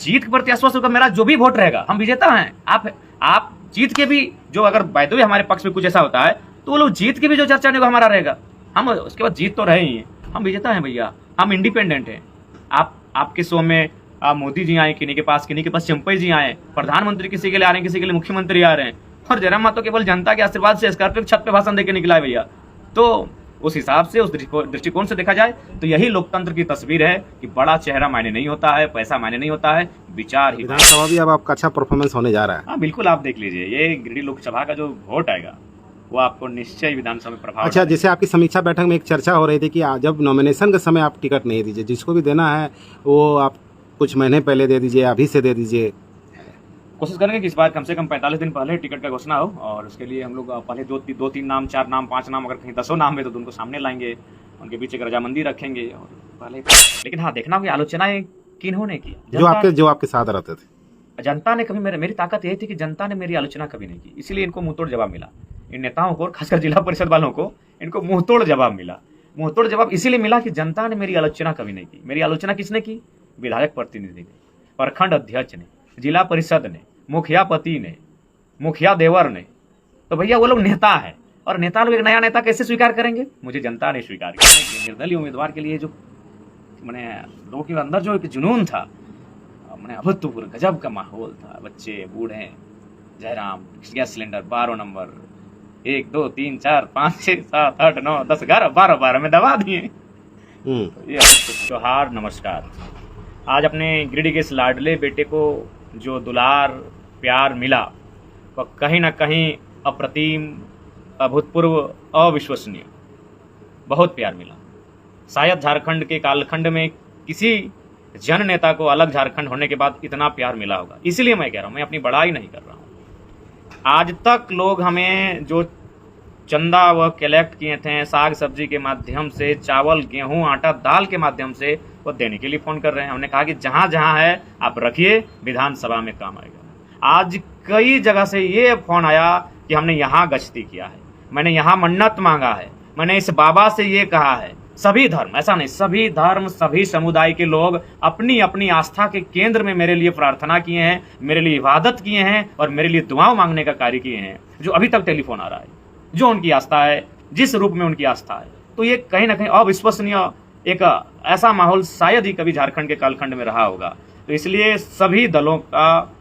जीत के प्रति आश्वस्त होकर मेरा जो भी वोट रहेगा, हम विजेता हैं। आप जीत के भी जो अगर बाय द वे हमारे पक्ष में कुछ ऐसा होता है तो वो लोग जीत के भी जो चर्चा नहीं हमारा रहेगा, हम उसके बाद जीत तो रहे ही हैं, हम विजेता हैं भैया, हम इंडिपेंडेंट हैं। आपके शो में मोदी जी आए किन्हीं के पास चंपई जी आए, प्रधानमंत्री किसी के लिए आ रहे हैं, किसी के लिए मुख्यमंत्री आ रहे हैं, और जयराम मातो केवल जनता के आशीर्वाद से स्कॉर्पियो छत पे भाषण देके निकला है भैया। तो उस हिसाब से, उस दृष्टिकोण से देखा जाए तो यही लोकतंत्र की तस्वीर है कि बड़ा चेहरा मायने नहीं होता है, पैसा मायने नहीं होता है, विचार ही। विधानसभा भी अब आपका अच्छा परफॉर्मेंस होने जा रहा है। हाँ बिल्कुल, आप देख लीजिए, ये गिरिडीह लोकसभा का जो वोट आएगा वो आपको निश्चय विधानसभा में प्रभाव। अच्छा, जैसे आपकी समीक्षा बैठक में एक चर्चा हो रही थी कि जब नॉमिनेशन के समय आप टिकट नहीं दीजिए, जिसको भी देना है वो आप कुछ महीने पहले दे दीजिए, अभी से दे दीजिए। कोशिश करेंगे कि इस बार कम से कम 45 दिन पहले टिकट का घोषणा हो, और उसके लिए हम लोग पहले दो तीन नाम, 4 नाम, 5 नाम, अगर कहीं 10 नाम है तो उनको सामने लाएंगे, उनके बीच एक रजामंदी रखेंगे और पहले। लेकिन हाँ, देखना होगी आलोचनाएं किन्होंने की, जो आपके साथ रहते थे। जनता ने कभी, मेरी ताकत यही थी कि जनता ने मेरी आलोचना कभी नहीं की, इसीलिए इनको मुंहतोड़ जवाब मिला। इन नेताओं को, खासकर जिला परिषद वालों को, इनको मुंहतोड़ जवाब मिला। मुंहतोड़ जवाब इसीलिए मिला कि जनता ने मेरी आलोचना कभी नहीं की। मेरी आलोचना किसने की? विधायक प्रतिनिधि ने, प्रखंड अध्यक्ष ने, जिला परिषद ने, मुखिया पति ने, मुखिया देवर ने। तो भैया वो लोग नेता है, और नेता लोग एक नया नेता कैसे स्वीकार करेंगे? मुझे जनता ने स्वीकार किया। निर्दलीय उम्मीदवार के लिए जो मैंने लोगों के अंदर जो एक जुनून था, मैंने अभूतपूर्व गजब का माहौल था। बच्चे, बूढ़े, जयराम, गैस सिलेंडर 12 नंबर, 1 2 3 4 5 6 7 8 9 10 11 12 में दबा दिए। तो ये त्योहार, नमस्कार। आज अपने गिरिडीह के इस लाडले बेटे को जो दुलार प्यार मिला वह कहीं ना कहीं अप्रतिम, अभूतपूर्व, अविश्वसनीय, बहुत प्यार मिला। शायद झारखंड के कालखंड में किसी जन नेता को अलग झारखंड होने के बाद इतना प्यार मिला होगा। इसीलिए मैं कह रहा हूँ, मैं अपनी बड़ाई नहीं कर रहा हूँ। आज तक लोग हमें जो चंदा वह कलेक्ट किए थे साग सब्जी के माध्यम से, चावल, गेहूं, आटा, दाल के माध्यम से, वो देने के लिए फोन कर रहे हैं। हमने कहा कि जहां जहां है आप रखिए, विधानसभा में काम आएगा। आज कई जगह से ये फोन आया कि हमने यहाँ गश्ती किया है, मैंने यहाँ मन्नत मांगा है, मैंने इस बाबा से ये कहा है। सभी धर्म, ऐसा नहीं, सभी धर्म, सभी समुदाय के लोग अपनी अपनी आस्था के केंद्र में मेरे लिए प्रार्थना किए हैं, मेरे लिए इबादत किए हैं और मेरे लिए दुआओं मांगने का कार्य किए हैं। जो अभी तक टेलीफोन आ रहा है, जो उनकी आस्था है, जिस रूप में उनकी आस्था है, तो ये कहीं ना कहीं अविश्वसनीय एक ऐसा माहौल शायद ही कभी झारखंड के कालखंड में रहा होगा। तो इसलिए सभी दलों का,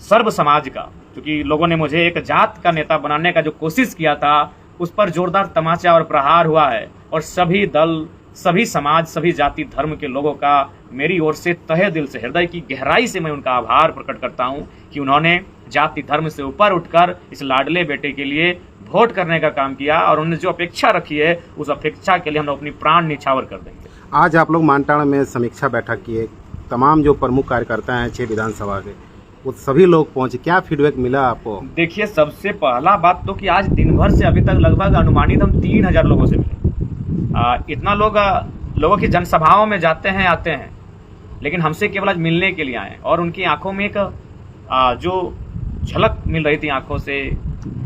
सर्व समाज का, क्योंकि लोगों ने मुझे एक जात का नेता बनाने का जो कोशिश किया था, उस पर जोरदार तमाचा और प्रहार हुआ है। और सभी दल, सभी समाज, सभी जाति धर्म के लोगों का मेरी ओर से तहे दिल से, हृदय की गहराई से मैं उनका आभार प्रकट करता हूं कि उन्होंने जाति धर्म से ऊपर उठकर इस लाडले बेटे के लिए वोट करने का काम किया, और उन्होंने जो अपेक्षा रखी है उस अपेक्षा के लिए हम लोग अपनी प्राण न्यौछावर कर देंगे। आज आप लोग मानटाण में समीक्षा बैठक किए, तमाम जो प्रमुख कार्यकर्ता हैं 6 विधानसभा के, वो सभी लोग पहुंचे, क्या फीडबैक मिला आपको? देखिए, सबसे पहला बात तो कि आज दिन भर से अभी तक लगभग अनुमानित हम 3000 लोगों से मिले। इतना लोगों की जनसभाओं में जाते हैं, आते हैं, लेकिन हमसे केवल आज मिलने के लिए आए। और उनकी आंखों में एक जो झलक मिल रही थी आंखों से,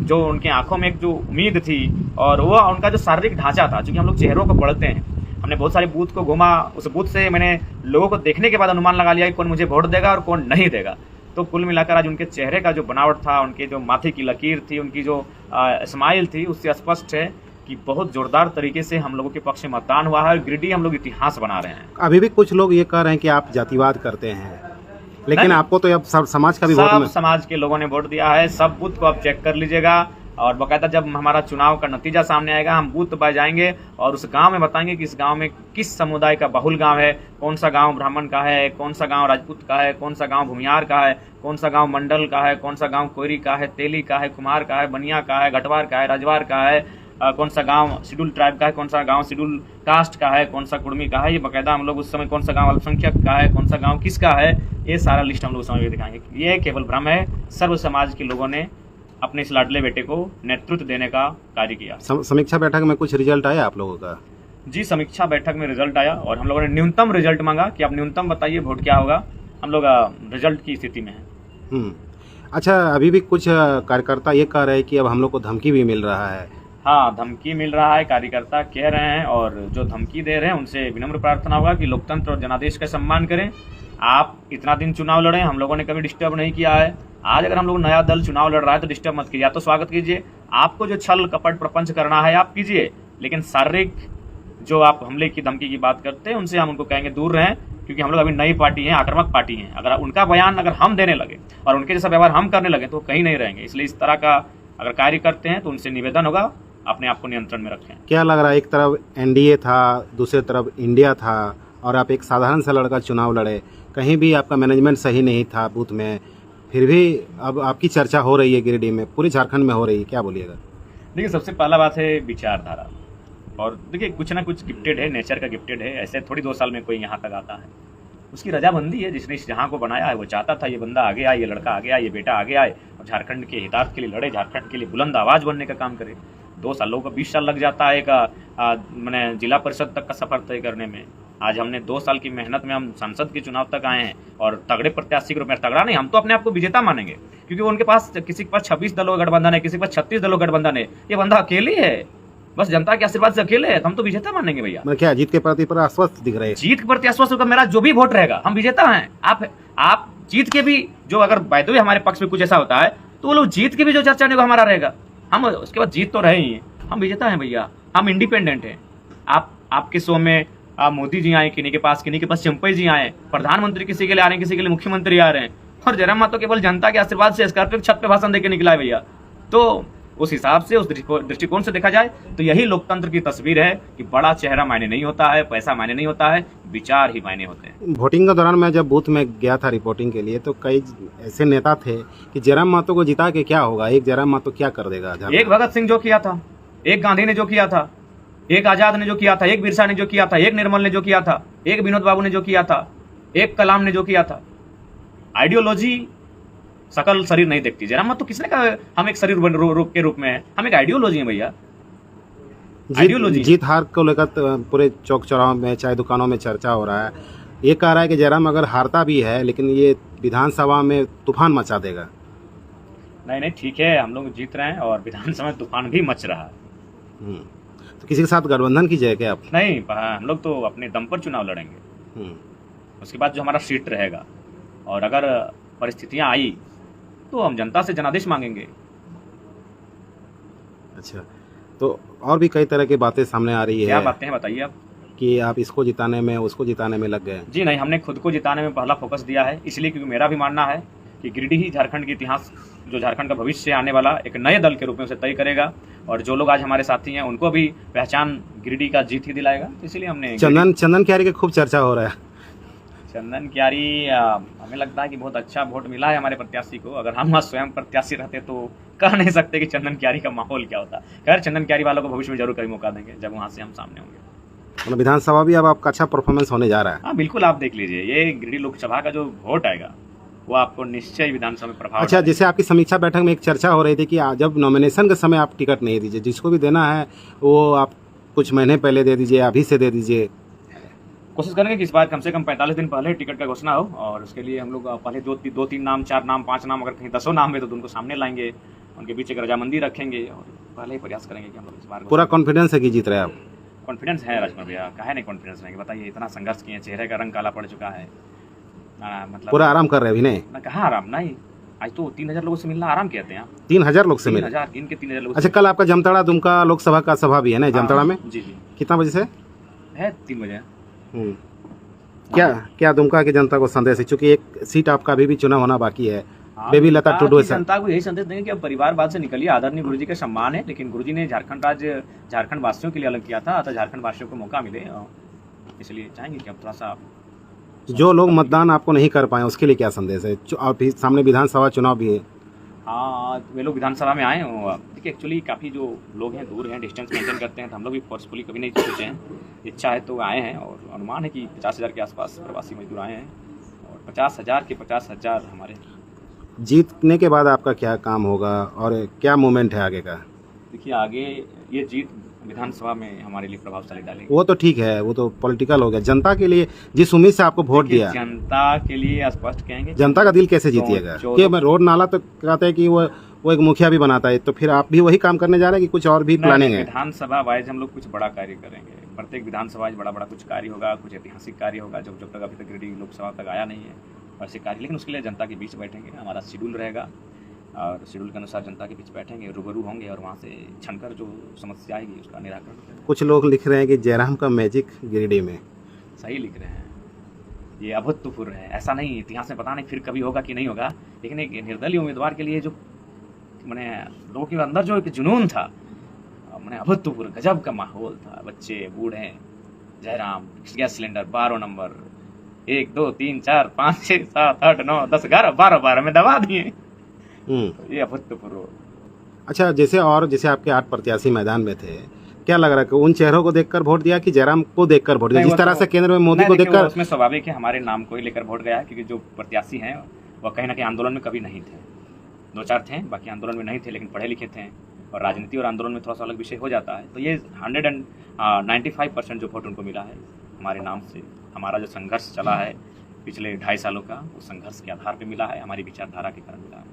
जो उनकी आंखों में एक जो उम्मीद थी, और वो उनका जो शारीरिक ढांचा था, क्योंकि हम लोग चेहरों को पढ़ते हैं। हमने बहुत सारे बूथ को घूमा, उस बूथ से मैंने लोगों को देखने के बाद अनुमान लगा लिया कि कौन मुझे वोट देगा और कौन नहीं देगा। तो कुल मिलाकर आज उनके चेहरे का जो बनावट था, उनके जो माथे की लकीर थी, उनकी जो स्माइल थी, उससे स्पष्ट है कि बहुत जोरदार तरीके से हम लोगों के पक्ष में मतदान हुआ है और गिरिडीह हम लोग इतिहास बना रहे हैं। अभी भी कुछ लोग ये कह रहे हैं कि आप जातिवाद करते हैं, लेकिन आपको तो अब सब समाज का भी वोट, सब समाज के लोगों ने वोट दिया है। सब बूथ को आप चेक कर लीजिएगा, और बाकायदा जब हमारा चुनाव का नतीजा सामने आएगा, हम बूथ पर जाएंगे और उस गांव में बताएंगे कि इस गांव में किस समुदाय का बहुल गांव है, कौन सा गांव ब्राह्मण का है, कौन सा गांव राजपूत का है, कौन सा गांव भूमियार का है, कौन सा गांव मंडल का है, कौन सा गांव कोयरी का है, तेली का है, कुमार का है, बनिया का है, घटवार का है, राजवार का है, कौन सा गांव शेड्यूल ट्राइब का है, कौन सा गांव शेड्यूल कास्ट का है, कौन सा कुर्मी का है। ये बाकायदा हम लोग उस समय, कौन सा गांव अल्पसंख्यक का है, कौन सा गांव किसका है, ये सारा लिस्ट हम लोग समय दिखाएंगे। ये केवल भ्रम है, सर्व समाज के लोगों ने अपने इस लाडले बेटे को नेतृत्व देने का कार्य किया। समीक्षा बैठक में कुछ रिजल्ट आया आप लोगों का? जी, समीक्षा बैठक में रिजल्ट आया, और हम लोगों ने न्यूनतम रिजल्ट मांगा कि आप न्यूनतम बताइए वोट क्या होगा। हम लोग रिजल्ट की स्थिति में हैं। अच्छा, अभी भी कुछ कार्यकर्ता ये कह रहे हैं कि अब हम लोग को धमकी भी मिल रहा है। हाँ, धमकी मिल रहा है, कार्यकर्ता कह रहे हैं, और जो धमकी दे रहे हैं उनसे विनम्र प्रार्थना होगा कि लोकतंत्र और जनादेश का सम्मान करें। आप इतना दिन चुनाव लड़े, हम लोगों ने कभी डिस्टर्ब नहीं किया है। आज अगर हम लोग नया दल चुनाव लड़ रहा है तो डिस्टर्ब मत कीजिए, या तो स्वागत कीजिए। आपको जो छल कपट प्रपंच करना है आप कीजिए, लेकिन शारीरिक जो आप हमले की धमकी की बात करते हैं उनसे हम उनको कहेंगे दूर रहें, क्योंकि हम लोग अभी नई पार्टी है, आक्रामक पार्टी है। अगर उनका बयान अगर हम देने लगे और उनके जैसा व्यवहार हम करने लगे तो कहीं नहीं रहेंगे। इसलिए इस तरह का अगर कार्य करते हैं तो उनसे निवेदन होगा अपने आप को नियंत्रण में रखें। क्या लग रहा है, एक तरफ एनडीए था, दूसरी तरफ इंडिया था, और आप एक साधारण सा लड़का चुनाव लड़े, कहीं भी आपका मैनेजमेंट सही नहीं था बूथ में, फिर भी अब आपकी चर्चा हो रही है गिरिडीह में, पूरे झारखंड में हो रही है, क्या बोलिएगा? देखिए, सबसे पहला बात है विचारधारा। और देखिए, कुछ ना कुछ गिफ्टेड है, नेचर का गिफ्टेड है। ऐसे थोड़ी 2 साल में कोई यहाँ तक आता है, उसकी रजामंदी है। जिसने इस जहाँ को बनाया है वो चाहता था ये बंदा आगे आए, ये लड़का आगे आए, ये बेटा आगे आए और झारखंड के हितार्थ के लिए लड़े, झारखंड के लिए बुलंद आवाज़ बनने का काम करे। 2 साल, लोगों को 20 साल लग जाता है मैंने जिला परिषद तक का सफर तय करने में। आज हमने 2 साल की मेहनत में हम संसद के चुनाव तक आए हैं और तगड़े प्रत्याशी के रूप में, तगड़ा नहीं, हम तो अपने आप को विजेता मानेंगे, क्योंकि उनके पास, किसी के पास 26 दलों का गठबंधन है, किसी के पास 36 दलों का गठबंधन है, ये बंदा अकेले है, बस जनता के आशीर्वाद से अकेले है, हम तो विजेता मानेंगे भैया। मैं क्या जीत के प्रति पर आश्वस्त दिख रहे हैं? जीत के प्रति आश्वस्त होगा, मेरा जो भी वोट रहेगा हम विजेता हैं। आप जीत के भी जो, अगर बाय द वे हमारे पक्ष में कुछ ऐसा होता है तो वो लोग जीत के भी जो चर्चा नहीं हमारा रहेगा, हम उसके बाद जीत तो रहे ही हैं, हम विजेता हैं भैया, हम इंडिपेंडेंट हैं। आपके शो में मोदी जी आए किन्हीं के पास चंपई जी आए, प्रधानमंत्री किसी के लिए आ रहे हैं, किसी के लिए मुख्यमंत्री आ रहे हैं, और जयराम मातो केवल जनता के आशीर्वाद से स्कॉर्पियो छत पे भाषण देके निकला है भैया। तो उस हिसाब से, उस दृष्टिकोण से देखा जाए तो यही लोकतंत्र की तस्वीर है कि बड़ा चेहरा मायने नहीं होता है, पैसा मायने नहीं होता है, विचार ही मायने होते हैं। वोटिंग के दौरान मैं जब बूथ में गया था रिपोर्टिंग के लिए, तो कई ऐसे नेता थे कि जयराम मातो को जिता के क्या होगा, एक जयराम मातो क्या कर देगा? एक भगत सिंह जो किया था, एक गांधी ने जो किया था, एक आजाद ने जो किया था, एक बिरसा ने जो किया था, एक निर्मल ने जो किया था, एक विनोद बाबू ने जो किया था, एक कलाम ने जो किया था। आइडियोलॉजी सकल शरीर नहीं देखती। जयराम मातो किसने कहा हम एक शरीर के रूप में है? हम एक आइडियोलॉजी है भैया, आइडियोलॉजी। जीत हार को लेकर पूरे चौक चौराहों में, चाय दुकानों में चर्चा हो रहा है। ये कह रहा है कि जयराम अगर हारता भी है लेकिन ये विधानसभा में तूफान मचा देगा। नहीं, ठीक है, हम लोग जीत रहे हैं और विधानसभा में तूफान भी मच रहा है। तो किसी के साथ गठबंधन कीजिए क्या आप? नहीं, हम लोग तो अपने दम पर चुनाव लड़ेंगे। उसके बाद जो हमारा सीट रहेगा, और अगर परिस्थितियां आई तो हम जनता से जनादेश मांगेंगे। अच्छा, तो और भी कई तरह की बातें सामने आ रही है। क्या बातें हैं बताइए आप? कि आप इसको जिताने में, उसको जिताने में लग गए। जी नहीं, हमने खुद को जिताने में पहला फोकस दिया है, इसलिए क्योंकि मेरा भी मानना है कि गिरिडीह ही झारखंड के इतिहास, जो झारखंड का भविष्य आने वाला एक नए दल के रूप में उसे तय करेगा, और जो लोग आज हमारे साथी हैं उनको भी पहचान गिरिडीह का जीत ही दिलाएगा। तो इसलिए हमने चंदन क्यारी की खूब चर्चा हो रहा है। चंदन क्यारी, हमें लगता है कि बहुत अच्छा वोट मिला है हमारे प्रत्याशी को। अगर हम स्वयं प्रत्याशी रहते तो कह नहीं सकते कि चंदन क्यारी का माहौल क्या होता। खैर, चंदन क्यारी वालों को भविष्य में जरूर कभी मौका देंगे जब वहाँ से हम सामने होंगे। मतलब विधानसभा भी अब आपका अच्छा परफॉर्मेंस होने जा रहा है। हाँ बिल्कुल, आप देख लीजिए, ये गिरिडीह लोकसभा का जो वोट आएगा वो आपको निश्चय विधानसभा में प्रभाव। अच्छा, जैसे आपकी समीक्षा बैठक में एक चर्चा हो रही थी कि जब नॉमिनेशन के समय आप टिकट नहीं दीजिए, जिसको भी देना है वो आप कुछ महीने पहले दे दीजिए, अभी से दे दीजिए। कोशिश करेंगे कि इस बार कम से कम 45 दिन पहले टिकट का घोषणा हो, और उसके लिए हम लोग पहले 2-3 नाम, 4 नाम, 5 नाम, अगर कहीं 10 नाम है तो उनको सामने लाएंगे, उनके बीच एक रजामंदी रखेंगे और पहले ही प्रयास करेंगे कि हम लोग इस बार। पूरा कॉन्फिडेंस है कि जीत रहे आप? कॉन्फिडेंस है राजकुमार भैया, काहे नहीं कॉन्फिडेंस रहेंगे बताइए। इतना संघर्ष किए, चेहरे का रंग काला पड़ चुका है, मतलब पूरा आराम कर रहे हैं अभी? नहीं, मैं कहाँ आराम, नहीं, आज तो 3000 लोगों से मिलना आराम कहते हैं। 3000 लोग से मिले? 3000 गिन के 3000 लोग। अच्छा, कल आपका जामताड़ा दुमका लोकसभा का सभा भी है ना जामताड़ा में? जी, कितना बजे से है? 3 बजे। क्या दुमका की जनता को संदेश है, चूंकि एक सीट आपका अभी भी चुनाव होना बाकी है? बेबी लता टुडू जनता को यही संदेश देंगे कि अब परिवारवाद से निकलिए, आदरणीय गुरुजी का सम्मान है, लेकिन गुरुजी ने झारखंड वासियों के लिए अलग किया था, अतः झारखंड वासियों को मौका मिले, इसलिए चाहेंगे कि अब थोड़ा सा। जो लोग मतदान आपको नहीं कर पाए उसके लिए क्या संदेश है? और फिर सामने विधानसभा चुनाव भी है। हाँ, वे लोग विधानसभा में आए। देखिए, एक्चुअली काफ़ी जो लोग हैं दूर हैं, डिस्टेंस मेंटेन करते हैं, तो हम लोग भी फोर्सफुली कभी नहीं सोचे हैं, इच्छा है तो आए हैं, और अनुमान है कि 50,000 के आसपास प्रवासी मजदूर आए हैं, और 50,000 के 50,000 हमारे। जीतने के बाद आपका क्या काम होगा और क्या मूवमेंट है आगे का? देखिए, आगे ये जीत विधानसभा में हमारे लिए प्रभावशाली डालेगी। वो तो ठीक है, वो तो पॉलिटिकल हो गया। जनता के लिए जिस उम्मीद से आपको वोट दिया, जनता के लिए स्पष्ट कहेंगे, जनता का दिल कैसे जीतिएगा? कि मैं रोड नाला तो कहते हैं कि वो एक मुखिया भी बनाता है, तो फिर आप भी वही काम करने जा रहे हैं कि कुछ और भी प्लानिंग है? विधानसभा वाइज हम लोग कुछ बड़ा कार्य करेंगे। प्रत्येक विधानसभा में बड़ा बड़ा कुछ कार्य होगा, कुछ ऐतिहासिक कार्य होगा जब जब तक अभी तक गिरिडीह लोकसभा तक आया नहीं है वैसे कार्य, लेकिन उसके लिए जनता के बीच बैठेंगे, हमारा शेड्यूल रहेगा और शेड्यूल के अनुसार जनता के बीच बैठेंगे, रूबरू होंगे और वहाँ से छनकर जो समस्या आएगी उसका निराकरण करेंगे। कुछ लोग लिख रहे हैं कि जयराम का मैजिक गिरिडीह में। सही लिख रहे हैं, ये अभूतपूर्व है, ऐसा नहीं इतिहास में पता नहीं फिर कभी होगा कि नहीं होगा, लेकिन एक निर्दलीय उम्मीदवार के लिए जो मैंने लोगों के अंदर जो एक जुनून था, मैंने अभूतपूर्व गजब का माहौल था, बच्चे बूढ़े, जयराम गैस सिलेंडर 12 नंबर 1 2 3 4 5 6 7 8 9 10 11 12 में दबा दिए, तो ये अभूतपूर्व। अच्छा, जैसे आपके 8 प्रत्याशी मैदान में थे, क्या लग रहा है कि उन चेहरों को देखकर वोट दिया कि जयराम को देखकर वोट दिया? जिस तरह से केंद्र में मोदी को देखकर, उसमें स्वाभाविक है हमारे नाम को ही लेकर वोट गया, क्योंकि जो प्रत्याशी हैं वह कहीं ना कहीं आंदोलन में कभी नहीं थे, 2-4 थे, बाकी आंदोलन में नहीं थे, लेकिन पढ़े लिखे थे और राजनीति और आंदोलन में थोड़ा सा अलग विषय हो जाता है। तो ये 195% जो वोट उनको मिला है हमारे नाम से। हमारा जो संघर्ष चला है पिछले 2.5 सालों का, वो संघर्ष के आधार पर मिला है, हमारी विचारधारा के कारण मिला है,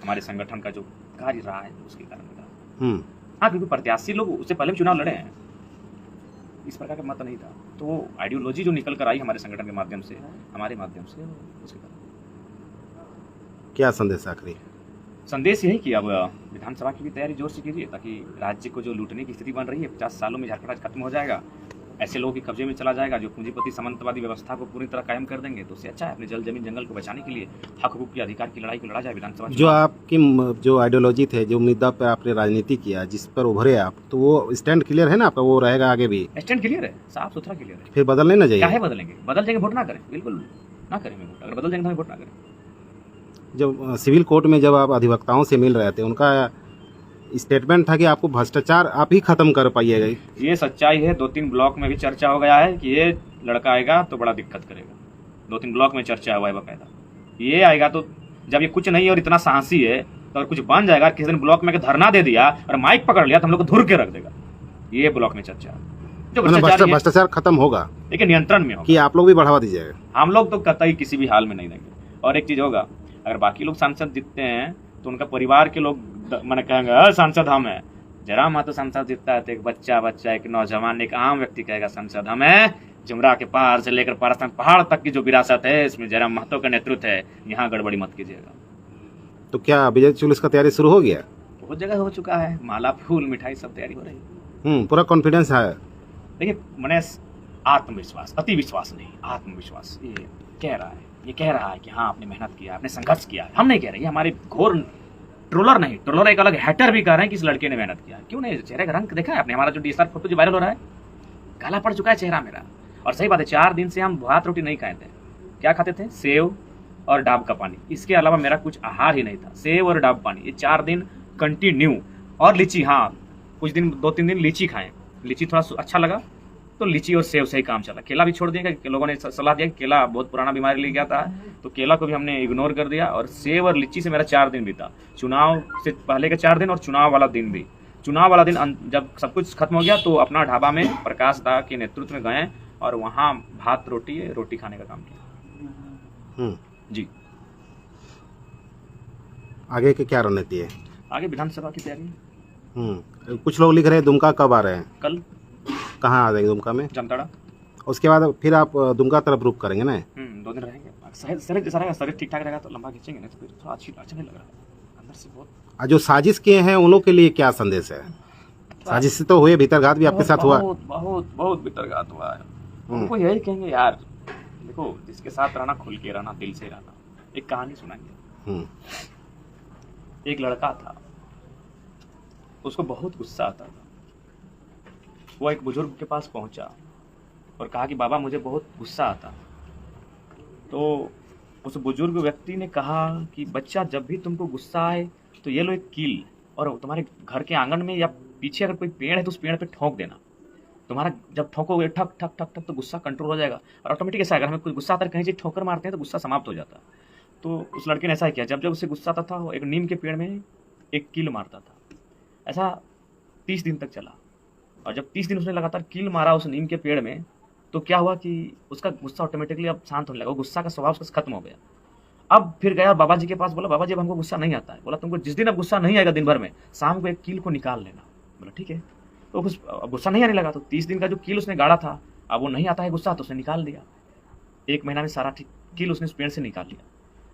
हमारे संगठन का जो कार्य रहा है उसके कारण मिला। हाँ, क्योंकि प्रत्याशी लोग उससे पहले भी चुनाव लड़े हैं, इस प्रकार का मत नहीं था, तो आइडियोलॉजी जो निकल कर आई हमारे संगठन के माध्यम से, हमारे माध्यम से, उसके कारण। क्या संदेश आखिरी? संदेश यही कि अब विधानसभा की भी तैयारी जोर से कीजिए, ताकि राज्य को जो लूटने की स्थिति बन रही है 50 सालों में झारखंड खत्म हो जाएगा, ऐसे लोगों के कब्जे में चला जाएगा जो पूंजीपति सामंतवादी व्यवस्था को पूरी तरह कायम कर देंगे, तो उससे अच्छा है अपने जल जमीन जंगल को बचाने के लिए हक हकूक की अधिकार की लड़ाई को लड़ा जाए विधानसभा। जो आपकी जो आइडियोलॉजी थे, जो मुद्दा पर आपने राजनीति किया, जिस पर उभरे आप, तो वो स्टैंड क्लियर है ना आपका? वो रहेगा आगे भी? स्टैंड क्लियर है, साफ सुथरा क्लियर है। फिर बदलने ना जाइए? क्या है बदलेंगे? बदल जाएंगे वोट ना करें, बिल्कुल ना करें वोट, अगर बदल जाएंगे तो वोट ना करें। जब सिविल कोर्ट में जब आप अधिवक्ताओं से मिल रहे थे, उनका स्टेटमेंट था कि आपको भ्रष्टाचार आप ही खत्म कर पाइएगा। ये सच्चाई है, 2-3 ब्लॉक में भी चर्चा हो गया है कि ये लड़का आएगा तो बड़ा दिक्कत करेगा, 2-3 ब्लॉक में चर्चा हुआ है बाकायदा। ये आएगा तो जब ये कुछ नहीं है और इतना साहसी है तो और कुछ बन जाएगा, किसी दिन ब्लॉक में धरना दे दिया और माइक पकड़ लिया तो हम लोग को धुर के रख देगा, ये ब्लॉक में चर्चा है। जो भ्रष्टाचार खत्म होगा, लेकिन नियंत्रण में होगा। कि आप लोग भी बढ़ावा दीजिएगा? हम लोग तो कतई किसी भी हाल में नहीं देंगे। और एक चीज होगा, अगर बाकी लोग सांसद जीतते हैं तो उनका परिवार के लोग मैंने कहेंगे सांसद हम है। जयराम महतो सांसद जीतता है तो एक बच्चा एक नौजवान एक आम व्यक्ति कहेगा सांसद हम है। जुमरा के पार से लेकर पारास्तान पहाड़ तक की जो विरासत है इसमें जयराम महतो का नेतृत्व है, यहाँ गड़बड़ी मत कीजिएगा। तो क्या विजय जुलूस का तैयारी शुरू हो गया? बहुत जगह हो चुका है, माला फूल मिठाई सब तैयारी हो रही है। पूरा कॉन्फिडेंस है? देखिए मैंने आत्मविश्वास, अति विश्वास नहीं, आत्मविश्वास ये कह रहा है कि हाँ आपने मेहनत किया, आपने संघर्ष किया। हम नहीं कह रहे, ये हमारे घोर ट्रोलर नहीं, ट्रोलर एक अलग हैटर भी कह रहे हैं कि इस लड़के ने मेहनत किया। क्यों नहीं? चेहरे का रंग देखा है आपने? हमारा जो DSR फोटो जो वायरल हो रहा है, काला पड़ चुका है चेहरा मेरा। और सही बात है, 4 दिन से हम भात रोटी नहीं खाए थे। क्या खाते थे? सेव और डाब का पानी, इसके अलावा मेरा कुछ आहार ही नहीं था। सेव और डाब पानी, ये 4 दिन कंटिन्यू। और लीची, हाँ कुछ दिन 2-3 दिन लीची खाएं, लीची थोड़ा अच्छा लगा तो लीची और सेव से ही काम चला। केला भी छोड़ दिया, लोगों ने सलाह दिया कि केला बहुत पुराना बीमारी ले गया था, तो केला को भी हमने इग्नोर कर दिया। और सेव और लीची से मेरा 4 दिन बीता, चुनाव से पहले के 4 दिन और चुनाव वाला दिन भी। चुनाव वाला दिन जब सब कुछ खत्म हो गया तो अपना ढाबा में प्रकाश दा के नेतृत्व में गए और वहाँ भात रोटी खाने का काम किया। जी। आगे की क्या रणनीति है? आगे विधानसभा की तैयारी। कुछ लोग लिख रहे हैं दुमका कब आ रहे हैं? कल। कहाँ आ जाएंगे? दुमका में जामताड़ा। उसके बाद फिर आप दुमका तरफ रुक करेंगे ना? 2 दिन रहेंगे। शरीर ठीक ठाक रहेगा तो लंबा खींचेंगे, नहीं तो फिर थोड़ा अच्छा नहीं लग रहा है अंदर से बहुत। जो साजिश किए हैं उन लोगों के लिए क्या संदेश है? साजिश से तो हुए, भीतरघात भी आपके साथ हुआ? बहुत भीतरघात हुआ है। उनको यही कहेंगे यार देखो, जिसके साथ रहना खुल के रहना, दिल से रहना। एक कहानी सुनाएंगे। एक लड़का था, उसको बहुत गुस्सा आता था। वो एक बुजुर्ग के पास पहुंचा और कहा कि बाबा मुझे बहुत गुस्सा आता। तो उस बुजुर्ग व्यक्ति ने कहा कि बच्चा, जब भी तुमको गुस्सा आए तो ये लो एक कील, और तुम्हारे घर के आंगन में या पीछे अगर कोई पेड़ है तो उस पेड़ पे ठोक देना। तुम्हारा जब ठोकोगे ठक ठक ठक ठक तो गुस्सा कंट्रोल हो जाएगा। और ऑटोमेटिक ऐसा, अगर हमें कोई गुस्सा आता है कहीं से ठोकर मारते हैं तो गुस्सा समाप्त हो जाता। तो उस लड़के ने ऐसा किया, जब जब उसे गुस्सा आता था वो एक नीम के पेड़ में एक कील मारता था। ऐसा 30 दिन तक चला। और जब 30 दिन उसने लगातार कील मारा उस नीम के पेड़ में, तो क्या हुआ कि उसका गुस्सा ऑटोमेटिकली अब शांत होने लगा। गुस्सा का स्वभाव उसका खत्म हो गया। अब फिर गया बाबा जी के पास, बोला बाबा जी अब हमको गुस्सा नहीं आता है। बोला तुमको जिस दिन अब गुस्सा नहीं आएगा दिन भर में, शाम को एक कील को निकाल लेना। बोला ठीक है। तो कुछ गुस्सा नहीं आने लगा। तो 30 दिन का जो कील उसने गाड़ा था, अब वो नहीं आता है गुस्सा, तो उसने निकाल दिया। 1 महीना में सारा कील उसने उस पेड़ से निकाल लिया।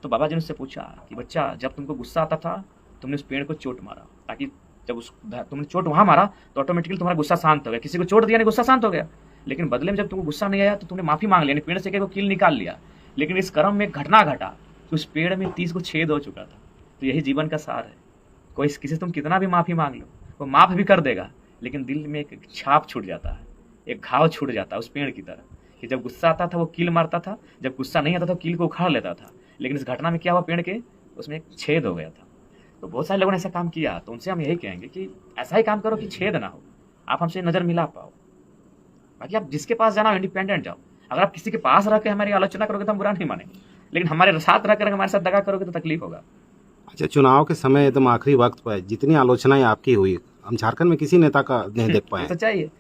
तो बाबा जी ने उससे पूछा कि बच्चा, जब तुमको गुस्सा आता था तुमने उस पेड़ को चोट मारा, ताकि जब तुमने चोट वहाँ मारा तो ऑटोमेटिकली तुम्हारा गुस्सा शांत हो गया। किसी को चोट दिया नहीं, गुस्सा शांत हो गया। लेकिन बदले में जब तुमको गुस्सा नहीं आया तो तुमने माफी मांग लिया, पेड़ से एक कील निकाल लिया। लेकिन इस कर्म में एक घटना घटा कि उस पेड़ में 30 को छेद हो चुका था। तो यही जीवन का सार है। कोई किसी से तुम कितना भी माफी मांग लो, वो माफ भी कर देगा, लेकिन दिल में एक छाप छूट जाता है, एक घाव छूट जाता है उस पेड़ की तरह, कि जब गुस्सा आता था वो कील मारता था, जब गुस्सा नहीं आता था कील को उखाड़ लेता था। लेकिन इस घटना में क्या हुआ, पेड़ के उसमें एक छेद हो गया था। तो बहुत सारे लोगों ने ऐसा काम किया, तो उनसे हम यही कहेंगे कि ऐसा ही काम करो कि छेद ना हो, आप हमसे नज़र मिला पाओ। बाकी आप जिसके पास जाना इंडिपेंडेंट जाओ। अगर आप किसी के पास रह के हमारी आलोचना करोगे तो हम बुरा नहीं मानेंगे, लेकिन हमारे साथ रह कर हमारे साथ दगा करोगे तो तकलीफ होगा। अच्छा, चुनाव के समय एकदम आखिरी वक्त पर जितनी आलोचनाएं आपकी हुई, हम झारखंड में किसी नेता का नहीं देख पाए। तो चाहिए,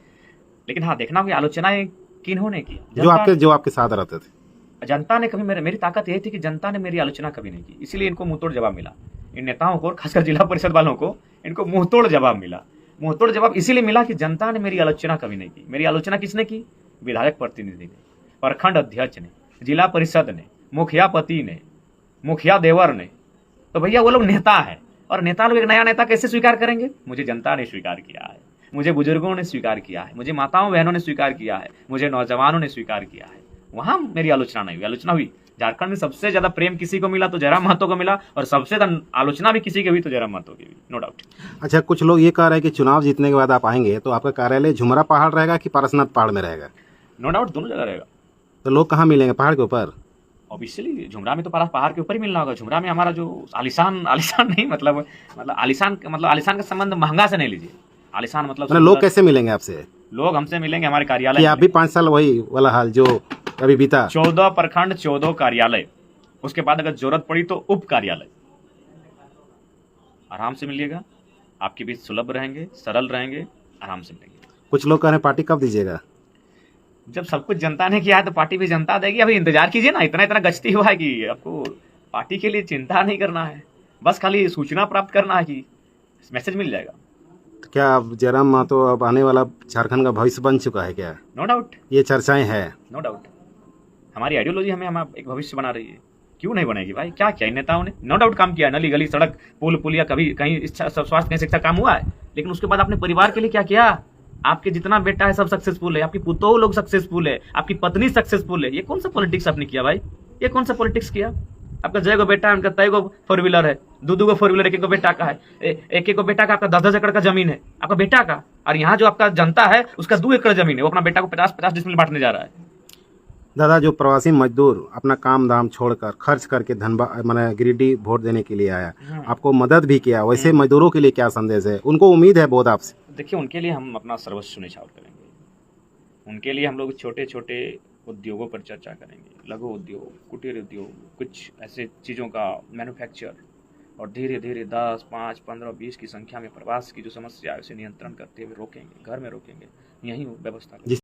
लेकिन हाँ देखना कि आलोचनाएं किन्होंने की, जो आपके साथ रहते थे। जनता ने कभी मेरी ताकत यही थी कि जनता ने मेरी आलोचना कभी नहीं की, इसीलिए इनको मुंहतोड़ जवाब मिला। इन नेताओं को, खासकर जिला परिषद वालों को, इनको मुंहतोड़ जवाब मिला। मुंहतोड़ जवाब इसीलिए मिला कि जनता ने मेरी आलोचना कभी नहीं की। मेरी आलोचना किसने की? विधायक प्रतिनिधि ने, प्रखंड अध्यक्ष ने, जिला परिषद ने, मुखिया पति ने, मुखिया देवर ने। तो भैया वो लोग नेता है, और नेता लोग एक नया नेता कैसे स्वीकार करेंगे? मुझे जनता ने स्वीकार किया है, मुझे बुजुर्गों ने स्वीकार किया है, मुझे माताओं बहनों ने स्वीकार किया है, मुझे नौजवानों ने स्वीकार किया है। वहां मेरी आलोचना नहीं हुई। आलोचना हुई झारखंड में सबसे ज्यादा प्रेम किसी को मिला तो जयराम महतो को मिला, और सबसे ज्यादा आलोचना भी किसी की हुई तो जयराम महतो की हुई, नो डाउट। अच्छा, कुछ लोग ये कह रहे हैं कि चुनाव जीतने के बाद आप आएंगे तो आपका कार्यालय झुमरा पहाड़ रहेगा कि पारसनाथ पहाड़ में रहेगा? नो डाउट, दोनों जगह रहेगा। तो लोग कहाँ मिलेंगे, पहाड़ के ऊपर? ऑब्वियसली झुमरा में तो पहाड़ के ऊपर ही मिलना होगा। झुमरा में हमारा जो आलिशान नहीं मतलब आलिशान का संबंध महंगा से नहीं लीजिए। आलिशान मतलब लोग कैसे मिलेंगे आपसे? लोग हमसे मिलेंगे हमारे कार्यालय कि आप भी 5 साल वही वाला हाल जो अभी बीता? 14 प्रखंड, 14 कार्यालय, उसके बाद अगर जरूरत पड़ी तो उप कार्यालय। आराम से मिलिएगा, आपके बीच सुलभ रहेंगे, सरल रहेंगे, आराम से मिलेंगे। कुछ लोग कह रहे हैं पार्टी कब दीजिएगा? जब सब कुछ जनता ने किया है तो पार्टी भी जनता देगी। अभी इंतजार कीजिए ना, इतना गश्ती हुआ है कि आपको पार्टी के लिए चिंता नहीं करना है, बस खाली सूचना प्राप्त करना है कि मैसेज मिल जाएगा। तो क्या अब जयराम महतो अब आने वाला झारखंड का भविष्य बन चुका है क्या? नो डाउट, ये चर्चाएं हैं। नो डाउट, हमारी आइडियोलॉजी हमें एक भविष्य बना रही है। क्यों नहीं बनेगी भाई? क्या किया इन नेताओं ने? नो डाउट काम किया, नली गली सड़क पुल पुलिया, कभी कहीं स्वास्थ्य कहीं शिक्षा काम हुआ है, लेकिन उसके बाद अपने परिवार के लिए क्या किया? आपके जितना बेटा है सब सक्सेसफुल है, आपकी पुतोह लोग सक्सेसफुल है, आपकी पत्नी सक्सेसफुल है। ये कौन सा पॉलिटिक्स आपने किया भाई? ये कौन सा पॉलिटिक्स किया? आपका 6 गो बेटा है, उनका 3 गो 4 व्हीलर है, 2 गो 4 व्हीलर, 1 बेटा का है, एक गो बेटा का आपका 10-10 एकड़ का जमीन है आपका बेटा का, और यहाँ जो आपका जनता है उसका 2 एकड़ जमीन है, वो अपना बेटा को 50-50 डिसमिल बांटने जा रहा है। दादा, जो प्रवासी मजदूर अपना काम धाम छोड़कर खर्च करके धनबाद माने गिरिडीह वोट देने के लिए आया, आपको मदद भी किया, वैसे मजदूरों के लिए क्या संदेश है? उनको उम्मीद है बहुत आपसे। देखिए, उनके लिए हम अपना सर्वस्व न्यौछावर करेंगे। उनके लिए हम लोग छोटे छोटे उद्योगों पर चर्चा करेंगे, लघु उद्योग, कुटीर उद्योग, कुछ ऐसे चीज़ों का मैन्युफैक्चर, और धीरे धीरे 10, 5, 15, 20 की संख्या में प्रवास की जो समस्या है उसे नियंत्रण करते हुए रोकेंगे, घर में रोकेंगे, यही व्यवस्था।